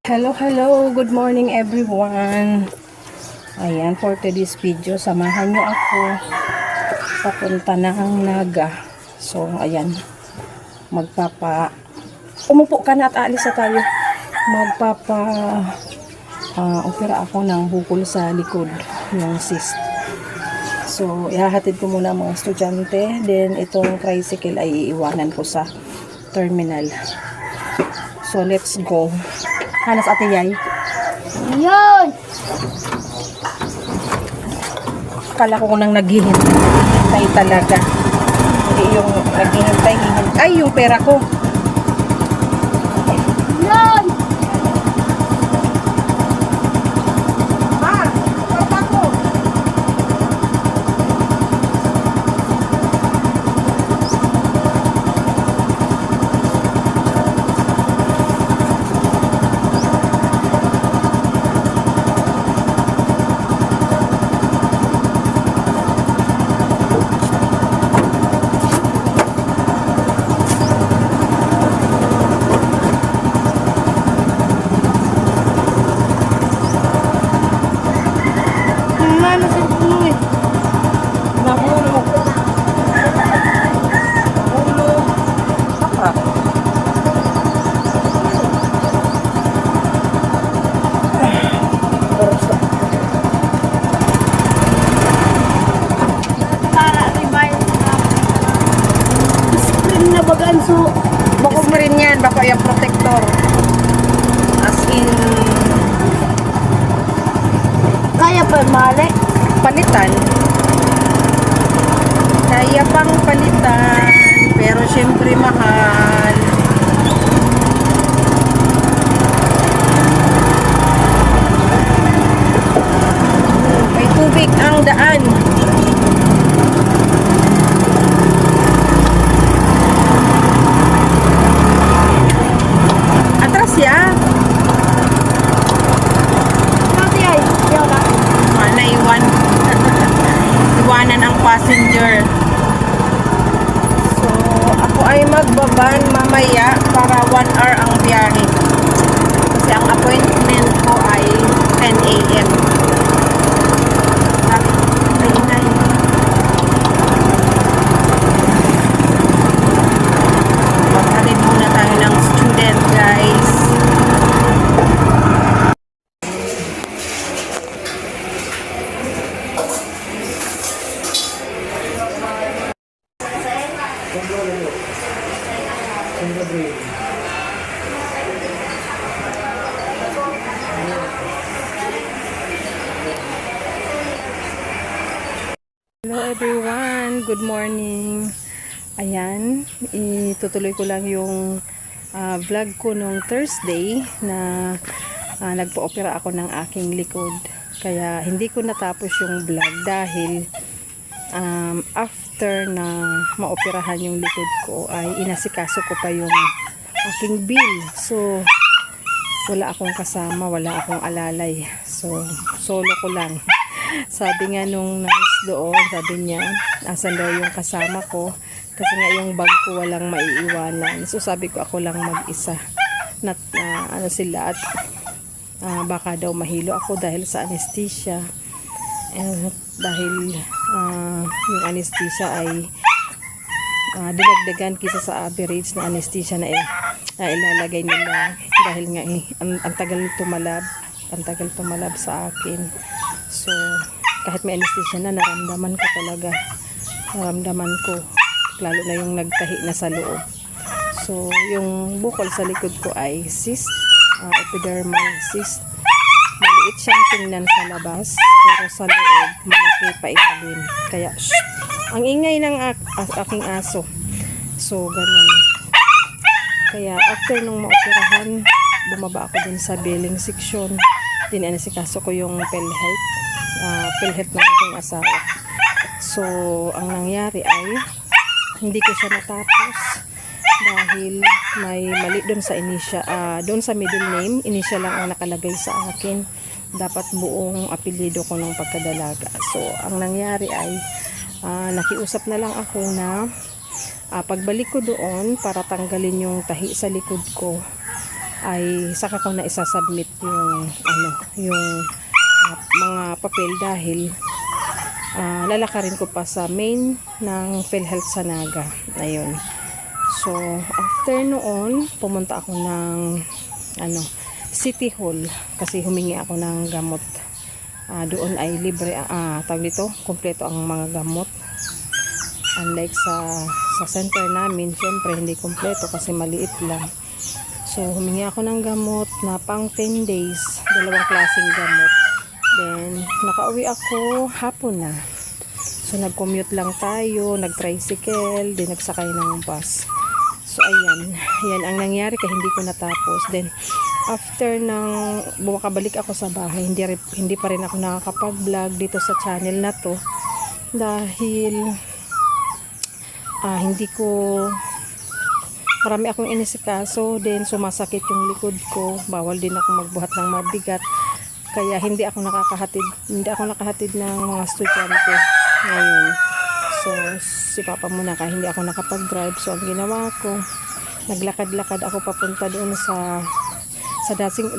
Hello, good morning everyone. Ayan, for today's video, samahan nyo ako papunta ng Naga. So, ayan, umupo ka na at aalis na tayo. Opera ako ng bukol sa likod, yung cyst. So, ihahatid ko muna mga estudyante, then itong tricycle ay iiwanan ko sa terminal. So, let's go. Hanas ate Yay. Yun! Akala ko nang naghihintay talaga. Hindi yung naghihintay. Ay, yung pera ko. Yun! Mano sa puno eh. Nahulog. Nahulog. Apa? Para revive na. Spring na bagaan so. Bako mo rin yan. Bako yung protector. As in, Kaya pa mali. palitan. Kaya pang palitan. Pero syempre mahal. May tubig ang daan. Atras ya. Mati ay. Yaw na. Iwanan ang passenger. So, ako ay magbaban mamaya para 1 hour ang biyahe. Kasi ang appointment ko ay 10 a.m. Ay. Maghatid muna tayo ng student, guys. Hello everyone, good morning. Ayan, itutuloy ko lang yung vlog ko nung Thursday na nagpa-opera ako ng aking likod. Kaya hindi ko natapos yung vlog dahil after na maoperahan yung likod ko ay inasikaso ko pa yung aking bill. So, wala akong kasama, wala akong alalay. So, solo ko lang. Sabi nga nung nurse doon, sabi niya, asan daw yung kasama ko? Kasi nga yung bag ko walang maiiwanan. So sabi ko ako lang mag-isa. Ano sila at baka daw mahilo ako dahil sa anesthesia. Dahil yung anesthesia ay dinagdagan kisa sa average na anesthesia na ilalagay nila. Dahil nga ang tagal tumalab sa akin. So, kahit may anesthesia na, naramdaman ko talaga. Naramdaman ko. Lalo na yung nagtahi na sa loob. So, yung bukol sa likod ko ay cyst. Epidermal cyst. Maliit siyang tingnan sa labas. Pero sa loob, malaki pa ilalim. Kaya, ang ingay ng aking aso. So, ganun. Kaya, after nung maoperahan, bumaba ako dun sa billing section. Dinanasikaso ko yung PhilHealth ng aking asawa. So, ang nangyari ay hindi ko siya natapos dahil may mali doon sa doon sa middle name, initial lang ang nakalagay sa akin. Dapat buong apelyido ko ng pagkadalaga. So, ang nangyari ay nakiusap na lang ako na pagbalik ko doon para tanggalin yung tahi sa likod ko ay saka ko na isasubmit yung mga papel dahil lalakarin ko pa sa main ng PhilHealth sa Naga. Ayun. So, after noon, pumunta ako ng City Hall kasi humingi ako ng gamot. Doon ay libre, tawag dito, kompleto ang mga gamot. Unlike sa center namin, syempre hindi kompleto kasi maliit lang. So, humingi ako ng gamot na pang 10 days, dalawang klaseng gamot. Then, nakauwi ako hapon na. So, nag-commute lang tayo, nag-tricycle, then nagsakay ng bus. So, ayan. Yan ang nangyari kaya hindi ko natapos. Then, after nang bumabalik ako sa bahay, hindi pa rin ako nakakapag-vlog dito sa channel na to. Dahil, hindi ko, marami akong inisikaso, then sumasakit yung likod ko. Bawal din ako magbuhat ng mabigat. Kaya hindi ako nakahatid ng mga estudyante ngayon. So, si Papa muna kaya hindi ako nakapag-drive. So, ang ginawa ko, naglakad-lakad ako papunta doon sa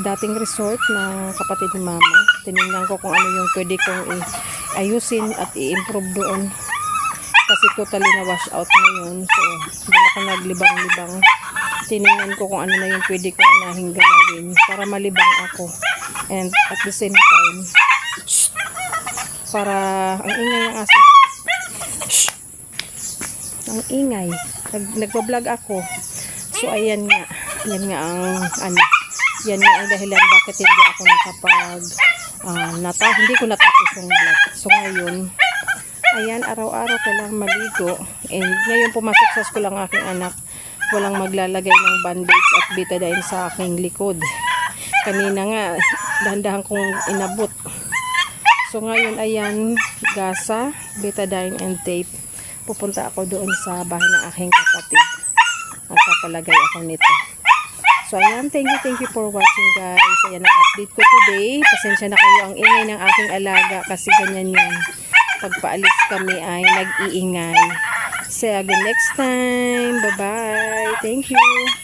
dating resort ng kapatid ni Mama. Tinignan ko kung ano yung pwede kong ayusin at i-improve doon. Kasi totally na wash out ngayon. So, doon ako naglibang-libang. Tinignan ko kung ano na yung pwede kong unahing galawin para malibang ako. And at the same time, para ang ingay ng aso. Ang ingay. Nagbablog ako. So, ayan nga. Yan nga ang dahilan bakit hindi ako hindi ko natapos yung vlog. So, ngayon, ayan, araw-araw ko lang maligo. And ngayon pumasok sa school ang aking anak. Walang maglalagay ng bandage at betadine sa aking likod. Kanina nga, dahan-dahan kong inabot. So ngayon, ayan, gasa, betadine and tape. Pupunta ako doon sa bahay ng aking kapatid. Magpapalagay ako nito. So ayan, thank you for watching guys. Ayan ang update ko today. Pasensya na kayo ang ingay ng aking alaga kasi ganyan yan. Pagpaalis kami ay nag-iingay. See you again next time. Bye-bye. Thank you.